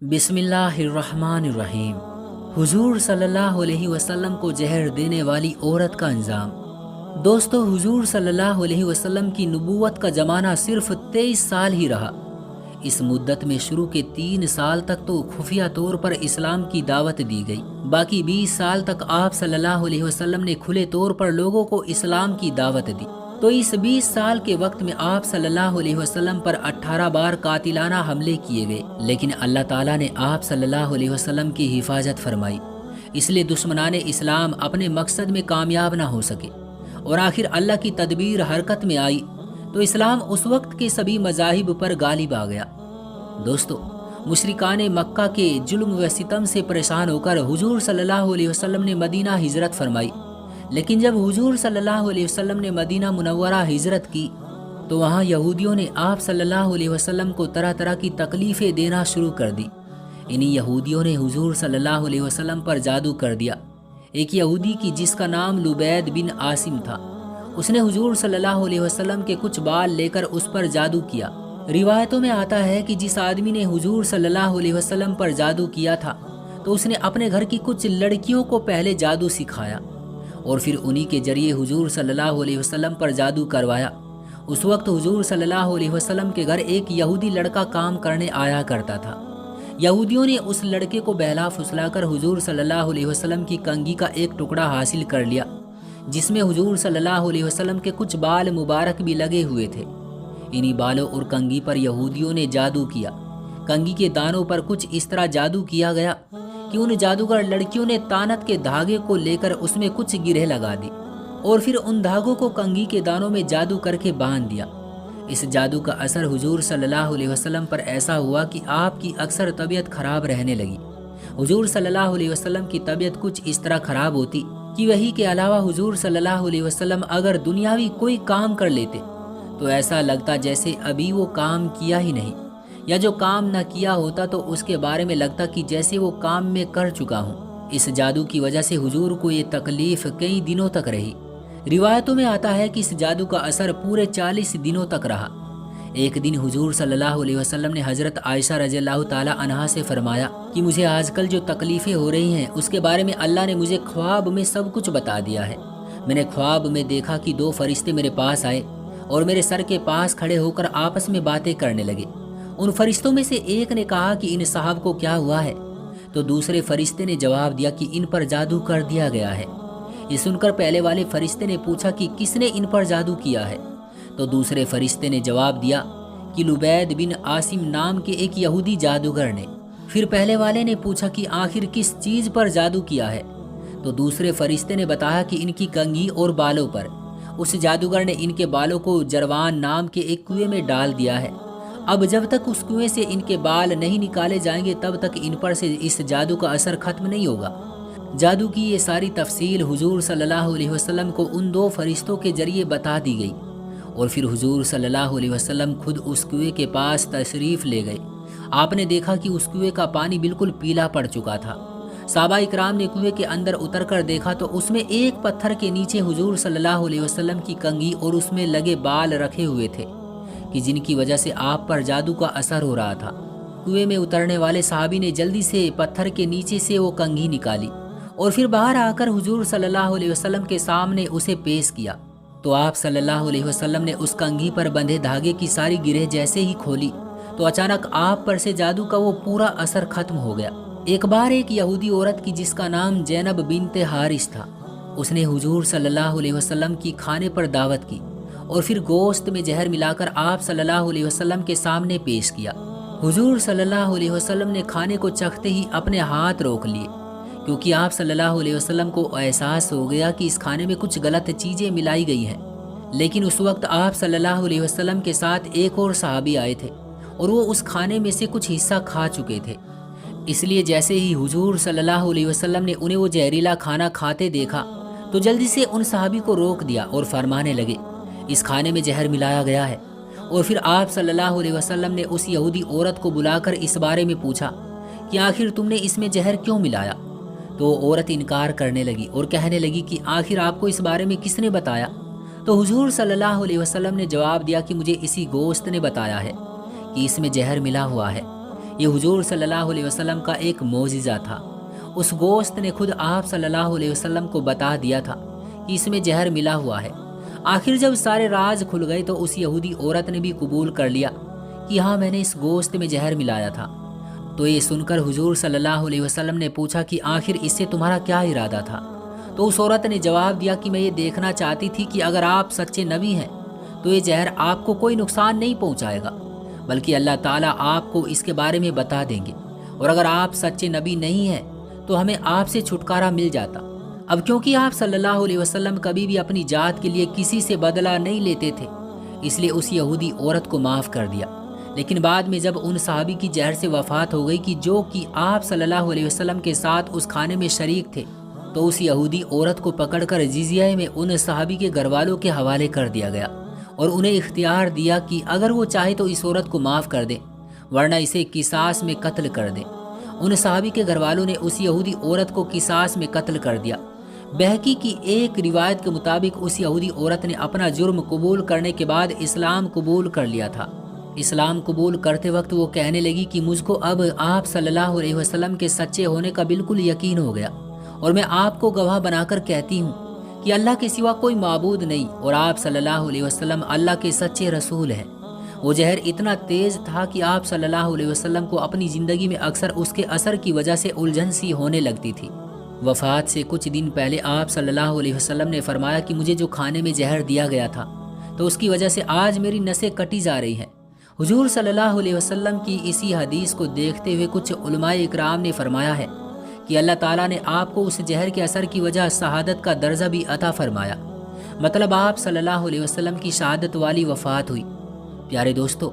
بسم اللہ الرحمن الرحیم۔ حضور صلی اللہ علیہ وسلم کو زہر دینے والی عورت کا انجام۔ دوستو، حضور صلی اللہ علیہ وسلم کی نبوت کا زمانہ صرف 23 سال ہی رہا۔ اس مدت میں شروع کے 3 سال تک تو خفیہ طور پر اسلام کی دعوت دی گئی، باقی 20 سال تک آپ صلی اللہ علیہ وسلم نے کھلے طور پر لوگوں کو اسلام کی دعوت دی۔ تو اس 20 سال کے وقت میں آپ صلی اللہ علیہ وسلم پر 18 بار قاتلانہ حملے کیے گئے، لیکن اللہ تعالیٰ نے آپ صلی اللہ علیہ وسلم کی حفاظت فرمائی، اس لیے دشمنان اسلام اپنے مقصد میں کامیاب نہ ہو سکے، اور آخر اللہ کی تدبیر حرکت میں آئی تو اسلام اس وقت کے سبھی مذاہب پر غالب آ گیا۔ دوستو، مشرکان مکہ کے ظلم و ستم سے پریشان ہو کر حضور صلی اللہ علیہ وسلم نے مدینہ ہجرت فرمائی، لیکن جب حضور صلی اللہ علیہ وسلم نے مدینہ منورہ ہجرت کی تو وہاں یہودیوں نے آپ صلی اللہ علیہ وسلم کو طرح طرح کی تکلیفیں دینا شروع کر دی۔ انہی یہودیوں نے حضور صلی اللہ علیہ وسلم پر جادو کر دیا۔ ایک یہودی کی جس کا نام لبید بن عاصم تھا، اس نے حضور صلی اللہ علیہ وسلم کے کچھ بال لے کر اس پر جادو کیا۔ روایتوں میں آتا ہے کہ جس آدمی نے حضور صلی اللہ علیہ وسلم پر جادو کیا تھا تو اس نے اپنے گھر کی کچھ لڑکیوں کو پہلے جادو سکھایا اور پھر انہی کے ذریعے حضور صلی اللہ علیہ وسلم پر جادو کروایا۔ اس وقت حضور صلی اللہ علیہ وسلم کے گھر ایک یہودی لڑکا کام کرنے آیا کرتا تھا۔ یہودیوں نے اس لڑکے کو بہلا پھسلا کر حضور صلی اللہ علیہ وسلم کی کنگھی کا ایک ٹکڑا حاصل کر لیا، جس میں حضور صلی اللہ علیہ وسلم کے کچھ بال مبارک بھی لگے ہوئے تھے۔ انہی بالوں اور کنگھی پر یہودیوں نے جادو کیا۔ کنگھی کے دانوں پر کچھ اس طرح جادو کیا گیا کہ ان جادوگر لڑکیوں نے تانت کے دھاگے کو لے کر اس میں کچھ گرہ لگا دی اور پھر ان دھاگوں کو کنگھی کے دانوں میں جادو کر کے باندھ دیا۔ اس جادو کا اثر حضور صلی اللہ علیہ وسلم پر ایسا ہوا کہ آپ کی اکثر طبیعت خراب رہنے لگی۔ حضور صلی اللہ علیہ وسلم کی طبیعت کچھ اس طرح خراب ہوتی کہ وہی کے علاوہ حضور صلی اللہ علیہ وسلم اگر دنیاوی کوئی کام کر لیتے تو ایسا لگتا جیسے ابھی وہ کام کیا ہی نہیں، یا جو کام نہ کیا ہوتا تو اس کے بارے میں لگتا کہ جیسے وہ کام میں کر چکا ہوں۔ اس جادو کی وجہ سے حضور کو یہ تکلیف کئی دنوں تک رہی۔ روایتوں میں آتا ہے کہ اس جادو کا اثر پورے 40 دنوں تک رہا۔ ایک دن حضور صلی اللہ علیہ وسلم نے حضرت عائشہ رضی اللہ تعالی عنہا سے فرمایا کہ مجھے آج کل جو تکلیفیں ہو رہی ہیں اس کے بارے میں اللہ نے مجھے خواب میں سب کچھ بتا دیا ہے۔ میں نے خواب میں دیکھا کہ 2 فرشتے میرے پاس آئے اور میرے سر کے پاس کھڑے ہو کر آپس میں باتیں کرنے لگے۔ ان فرشتوں میں سے ایک نے کہا کہ ان صاحب کو کیا ہوا ہے، تو دوسرے فرشتے نے جواب دیا کہ ان پر جادو کر دیا گیا ہے۔ یہ سن کر پہلے والے فرشتے نے پوچھا کہ کس نے ان پر جادو کیا ہے، تو دوسرے فرشتے نے جواب دیا کہ لبید بن عاصم نام کے ایک یہودی جادوگر نے۔ پھر پہلے والے نے پوچھا کہ آخر کس چیز پر جادو کیا ہے، تو دوسرے فرشتے نے بتایا کہ ان کی کنگھی اور بالوں پر۔ اس جادوگر نے ان کے بالوں کو جروان نام کے ایک کنویں میں ڈال دیا ہے۔ اب جب تک اس کنویں سے ان کے بال نہیں نکالے جائیں گے تب تک ان پر سے اس جادو کا اثر ختم نہیں ہوگا۔ جادو کی یہ ساری تفصیل حضور صلی اللہ علیہ وسلم کو ان 2 فرشتوں کے ذریعے بتا دی گئی، اور پھر حضور صلی اللہ علیہ وسلم خود اس کنویں کے پاس تشریف لے گئے۔ آپ نے دیکھا کہ اس کنویں کا پانی بالکل پیلا پڑ چکا تھا۔ صحابہ اکرام نے کنویں کے اندر اتر کر دیکھا تو اس میں ایک پتھر کے نیچے حضور صلی اللہ علیہ وسلم کی کنگھی اور اس میں لگے بال رکھے ہوئے تھے کہ جن کی وجہ سے آپ پر جادو کا اثر ہو رہا تھا۔ کنویں میں اترنے والے صحابی نے جلدی سے پتھر کے نیچے سے وہ کنگھی نکالی اور پھر باہر آ کر حضور صلی اللہ علیہ وسلم کے سامنے اسے پیش کیا، تو آپ صلی اللہ علیہ وسلم نے اس کنگھی پر بندھے دھاگے کی ساری گرہ جیسے ہی کھولی تو اچانک آپ پر سے جادو کا وہ پورا اثر ختم ہو گیا۔ ایک بار ایک یہودی عورت کی جس کا نام زینب بنت حارث تھا، اس نے حضور صلی اللہ علیہ وسلم کی کھانے پر دعوت کی اور پھر گوشت میں زہر ملا کر آپ صلی اللہ علیہ وسلم کے سامنے پیش کیا۔ حضور صلی اللہ علیہ وسلم نے کھانے کو چکھتے ہی اپنے ہاتھ روک لیے، کیونکہ آپ صلی اللہ علیہ وسلم کو احساس ہو گیا کہ اس کھانے میں کچھ غلط چیزیں ملائی گئی ہیں۔ لیکن اس وقت آپ صلی اللہ علیہ وسلم کے ساتھ ایک اور صحابی آئے تھے اور وہ اس کھانے میں سے کچھ حصہ کھا چکے تھے، اس لیے جیسے ہی حضور صلی اللہ علیہ وسلم نے انہیں وہ زہریلا کھانا کھاتے دیکھا تو جلدی سے ان صحابی کو روک دیا اور فرمانے لگے اس کھانے میں زہر ملایا گیا ہے۔ اور پھر آپ صلی اللہ علیہ وسلم نے اس یہودی عورت کو بلا کر اس بارے میں پوچھا کہ آخر تم نے اس میں زہر کیوں ملایا، تو وہ عورت انکار کرنے لگی اور کہنے لگی کہ آخر آپ کو اس بارے میں کس نے بتایا، تو حضور صلی اللہ علیہ وسلم نے جواب دیا کہ مجھے اسی گوشت نے بتایا ہے کہ اس میں زہر ملا ہوا ہے۔ یہ حضور صلی اللہ علیہ وسلم کا ایک معجزہ تھا۔ اس گوشت نے خود آپ صلی اللہ علیہ وسلم کو بتا دیا تھا کہ اس میں زہر ملا ہوا ہے۔ آخر جب سارے راز کھل گئے تو اس یہودی عورت نے بھی قبول کر لیا کہ ہاں میں نے اس گوشت میں زہر ملایا تھا۔ تو یہ سن کر حضور صلی اللہ علیہ وسلم نے پوچھا کہ آخر اس سے تمہارا کیا ارادہ تھا؟ تو اس عورت نے جواب دیا کہ میں یہ دیکھنا چاہتی تھی کہ اگر آپ سچے نبی ہیں تو یہ زہر آپ کو کوئی نقصان نہیں پہنچائے گا، بلکہ اللہ تعالیٰ آپ کو اس کے بارے میں بتا دیں گے، اور اگر آپ سچے نبی نہیں ہیں تو ہمیں آپ سے چھٹکارا مل جاتا۔ اب کیونکہ آپ صلی اللہ علیہ وسلم کبھی بھی اپنی ذات کے لیے کسی سے بدلہ نہیں لیتے تھے، اس لیے اس یہودی عورت کو معاف کر دیا۔ لیکن بعد میں جب ان صحابی کی زہر سے وفات ہو گئی کہ جو کہ آپ صلی اللہ علیہ وسلم کے ساتھ اس کھانے میں شریک تھے، تو اس یہودی عورت کو پکڑ کر جزیہ میں ان صحابی کے گھر والوں کے حوالے کر دیا گیا اور انہیں اختیار دیا کہ اگر وہ چاہے تو اس عورت کو معاف کر دیں، ورنہ اسے قصاص میں قتل کر دیں۔ ان صحابی کے گھر والوں نے اس یہودی عورت کو قصاص میں قتل کر دیا۔ بہقی کی ایک روایت کے مطابق اس یہودی عورت نے اپنا جرم قبول کرنے کے بعد اسلام قبول کر لیا تھا۔ اسلام قبول کرتے وقت وہ کہنے لگی کہ مجھ کو اب آپ صلی اللہ علیہ وسلم کے سچے ہونے کا بالکل یقین ہو گیا، اور میں آپ کو گواہ بنا کر کہتی ہوں کہ اللہ کے سوا کوئی معبود نہیں، اور آپ صلی اللہ علیہ وسلم اللہ کے سچے رسول ہیں۔ وہ زہر اتنا تیز تھا کہ آپ صلی اللہ علیہ وسلم کو اپنی زندگی میں اکثر اس کے اثر کی وجہ سے الجھن سی ہونے لگتی تھی۔ وفات سے کچھ دن پہلے آپ صلی اللہ علیہ وسلم نے فرمایا کہ مجھے جو کھانے میں زہر دیا گیا تھا تو اس کی وجہ سے آج میری نسیں کٹی جا رہی ہیں۔ حضور صلی اللہ علیہ وسلم کی اسی حدیث کو دیکھتے ہوئے کچھ علماء اکرام نے فرمایا ہے کہ اللہ تعالیٰ نے آپ کو اس زہر کے اثر کی وجہ شہادت کا درجہ بھی عطا فرمایا، مطلب آپ صلی اللہ علیہ وسلم کی شہادت والی وفات ہوئی۔ پیارے دوستو،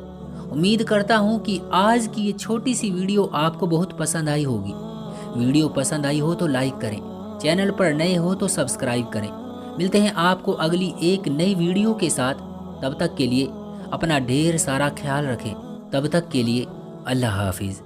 امید کرتا ہوں کہ آج کی یہ چھوٹی سی ویڈیو آپ کو بہت پسند آئی ہوگی۔ ویڈیو پسند آئی ہو تو لائک کریں، چینل پر نئے ہو تو سبسکرائب کریں۔ ملتے ہیں آپ کو اگلی ایک نئی ویڈیو کے ساتھ، تب تک کے لیے اپنا ڈھیر سارا خیال رکھیں۔ تب تک کے لیے اللہ حافظ۔